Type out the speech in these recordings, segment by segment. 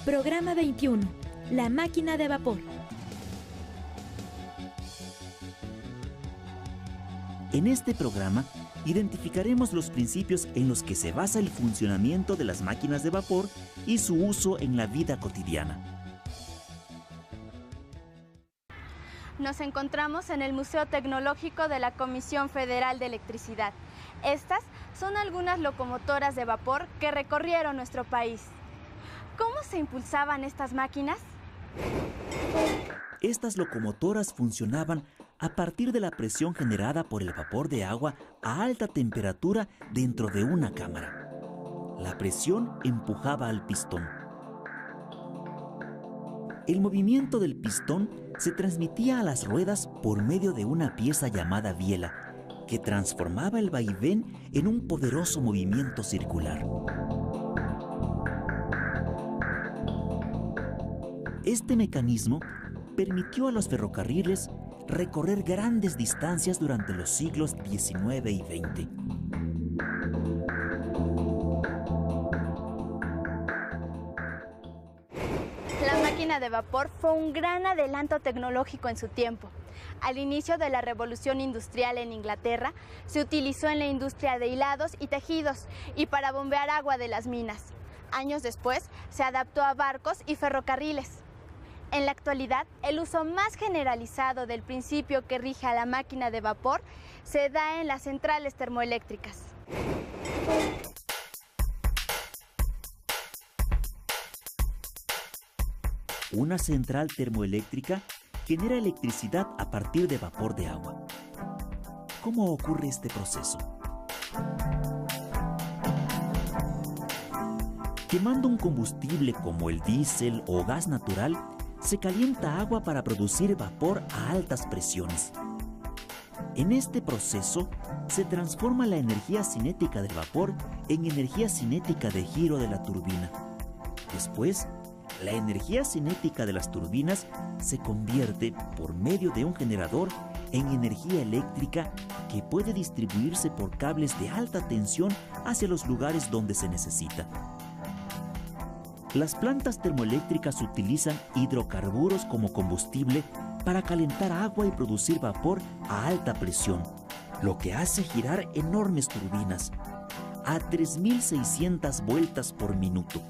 Programa 21. La máquina de vapor. En este programa identificaremos los principios en los que se basa el funcionamiento de las máquinas de vapor y su uso en la vida cotidiana. Nos encontramos en el Museo Tecnológico de la Comisión Federal de Electricidad. Estas son algunas locomotoras de vapor que recorrieron nuestro país. ¿Cómo se impulsaban estas máquinas? Estas locomotoras funcionaban a partir de la presión generada por el vapor de agua a alta temperatura dentro de una cámara. La presión empujaba al pistón. El movimiento del pistón se transmitía a las ruedas por medio de una pieza llamada biela, que transformaba el vaivén en un poderoso movimiento circular. Este mecanismo permitió a los ferrocarriles recorrer grandes distancias durante los siglos XIX y XX. La máquina de vapor fue un gran adelanto tecnológico en su tiempo. Al inicio de la Revolución Industrial en Inglaterra, se utilizó en la industria de hilados y tejidos y para bombear agua de las minas. Años después, se adaptó a barcos y ferrocarriles. En la actualidad, el uso más generalizado del principio que rige a la máquina de vapor se da en las centrales termoeléctricas. Una central termoeléctrica genera electricidad a partir de vapor de agua. ¿Cómo ocurre este proceso? Quemando un combustible como el diésel o gas natural, se calienta agua para producir vapor a altas presiones. En este proceso, se transforma la energía cinética del vapor en energía cinética de giro de la turbina. Después, la energía cinética de las turbinas se convierte, por medio de un generador, en energía eléctrica que puede distribuirse por cables de alta tensión hacia los lugares donde se necesita. Las plantas termoeléctricas utilizan hidrocarburos como combustible para calentar agua y producir vapor a alta presión, lo que hace girar enormes turbinas a 3.600 vueltas por minuto.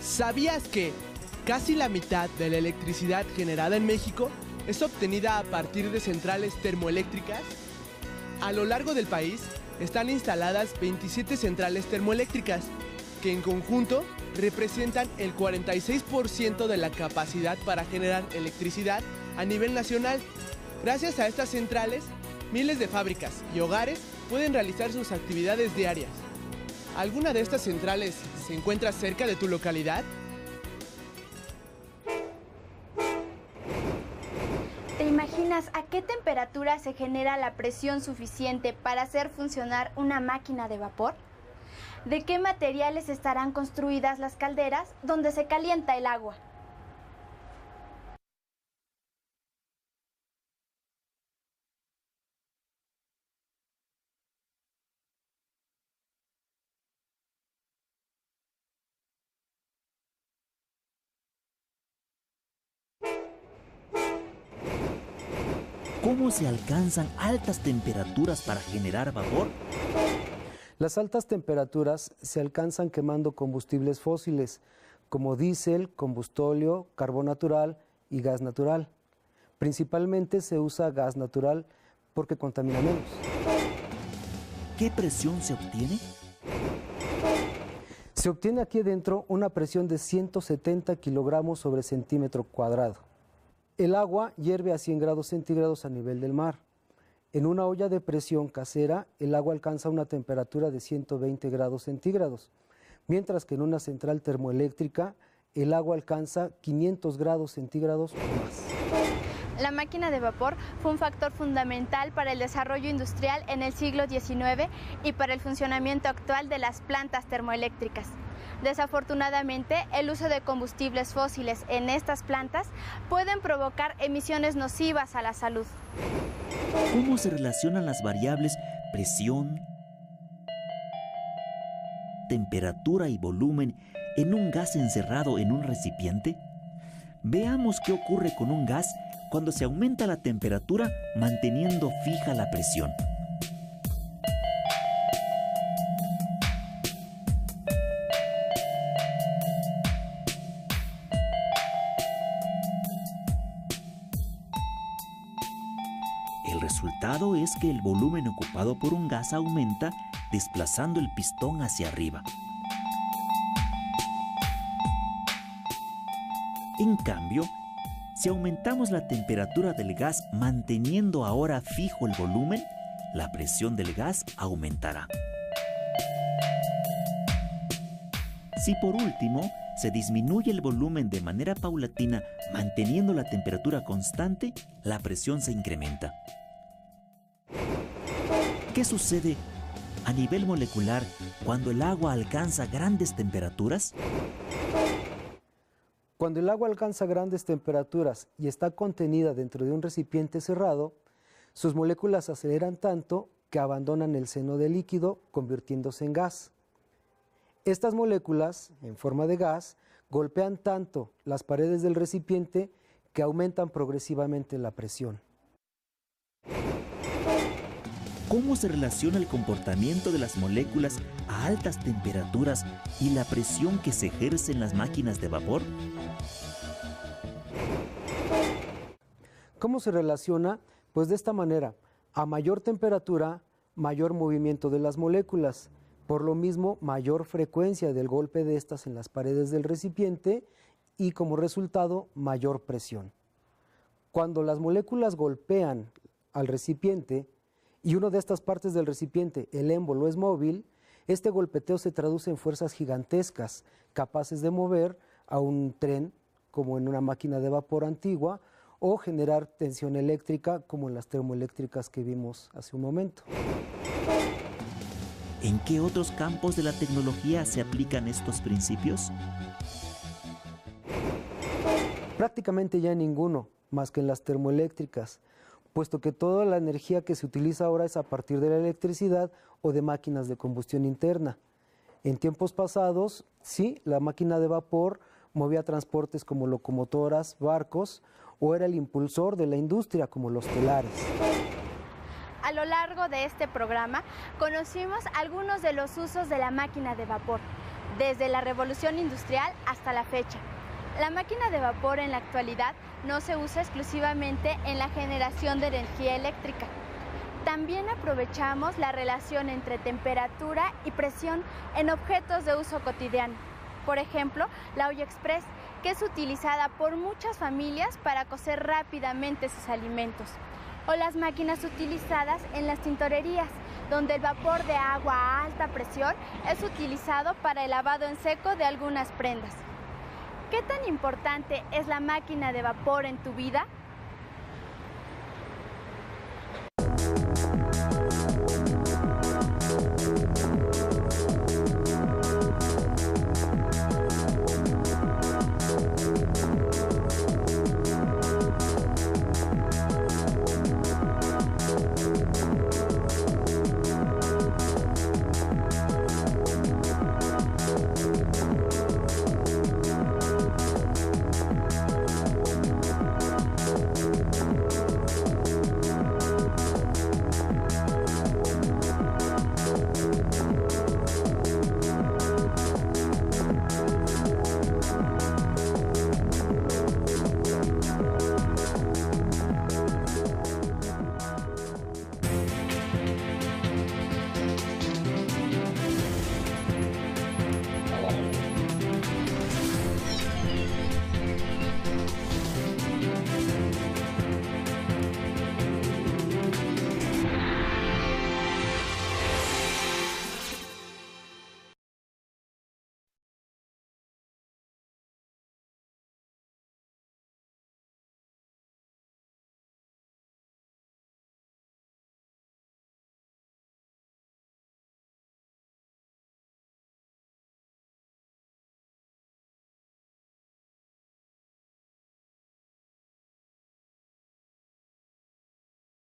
¿Sabías que casi la mitad de la electricidad generada en México es obtenida a partir de centrales termoeléctricas? A lo largo del país están instaladas 27 centrales termoeléctricas, que en conjunto representan el 46% de la capacidad para generar electricidad a nivel nacional. Gracias a estas centrales, miles de fábricas y hogares pueden realizar sus actividades diarias. ¿Alguna de estas centrales se encuentra cerca de tu localidad? ¿Te imaginas a qué temperatura se genera la presión suficiente para hacer funcionar una máquina de vapor? ¿De qué materiales estarán construidas las calderas donde se calienta el agua? ¿Cómo se alcanzan altas temperaturas para generar vapor? Las altas temperaturas se alcanzan quemando combustibles fósiles como diésel, combustóleo, carbón natural y gas natural. Principalmente se usa gas natural porque contamina menos. ¿Qué presión se obtiene? Se obtiene aquí adentro una presión de 170 kilogramos sobre centímetro cuadrado. El agua hierve a 100 grados centígrados a nivel del mar. En una olla de presión casera, el agua alcanza una temperatura de 120 grados centígrados, mientras que en una central termoeléctrica, el agua alcanza 500 grados centígrados o más. La máquina de vapor fue un factor fundamental para el desarrollo industrial en el siglo XIX y para el funcionamiento actual de las plantas termoeléctricas. Desafortunadamente, el uso de combustibles fósiles en estas plantas pueden provocar emisiones nocivas a la salud. ¿Cómo se relacionan las variables presión, temperatura y volumen en un gas encerrado en un recipiente? Veamos qué ocurre con un gas cuando se aumenta la temperatura manteniendo fija la presión. El resultado es que el volumen ocupado por un gas aumenta, desplazando el pistón hacia arriba. En cambio, si aumentamos la temperatura del gas manteniendo ahora fijo el volumen, la presión del gas aumentará. Si por último se disminuye el volumen de manera paulatina manteniendo la temperatura constante, la presión se incrementa. ¿Qué sucede a nivel molecular cuando el agua alcanza grandes temperaturas? Cuando el agua alcanza grandes temperaturas y está contenida dentro de un recipiente cerrado, sus moléculas se aceleran tanto que abandonan el seno del líquido, convirtiéndose en gas. Estas moléculas, en forma de gas, golpean tanto las paredes del recipiente que aumentan progresivamente la presión. ¿Cómo se relaciona el comportamiento de las moléculas a altas temperaturas y la presión que se ejerce en las máquinas de vapor? ¿Cómo se relaciona? Pues de esta manera, a mayor temperatura, mayor movimiento de las moléculas, por lo mismo mayor frecuencia del golpe de estas en las paredes del recipiente y como resultado mayor presión. Cuando las moléculas golpean al recipiente y una de estas partes del recipiente, el émbolo, es móvil, este golpeteo se traduce en fuerzas gigantescas capaces de mover a un tren como en una máquina de vapor antigua o generar tensión eléctrica como en las termoeléctricas que vimos hace un momento. ¿En qué otros campos de la tecnología se aplican estos principios? Prácticamente ya en ninguno, más que en las termoeléctricas, puesto que toda la energía que se utiliza ahora es a partir de la electricidad o de máquinas de combustión interna. En tiempos pasados, sí, la máquina de vapor movía transportes como locomotoras, barcos, o era el impulsor de la industria como los telares. A lo largo de este programa conocimos algunos de los usos de la máquina de vapor, desde la revolución industrial hasta la fecha. La máquina de vapor en la actualidad no se usa exclusivamente en la generación de energía eléctrica. También aprovechamos la relación entre temperatura y presión en objetos de uso cotidiano. Por ejemplo, la olla express, que es utilizada por muchas familias para cocer rápidamente sus alimentos. O las máquinas utilizadas en las tintorerías, donde el vapor de agua a alta presión es utilizado para el lavado en seco de algunas prendas. ¿Qué tan importante es la máquina de vapor en tu vida?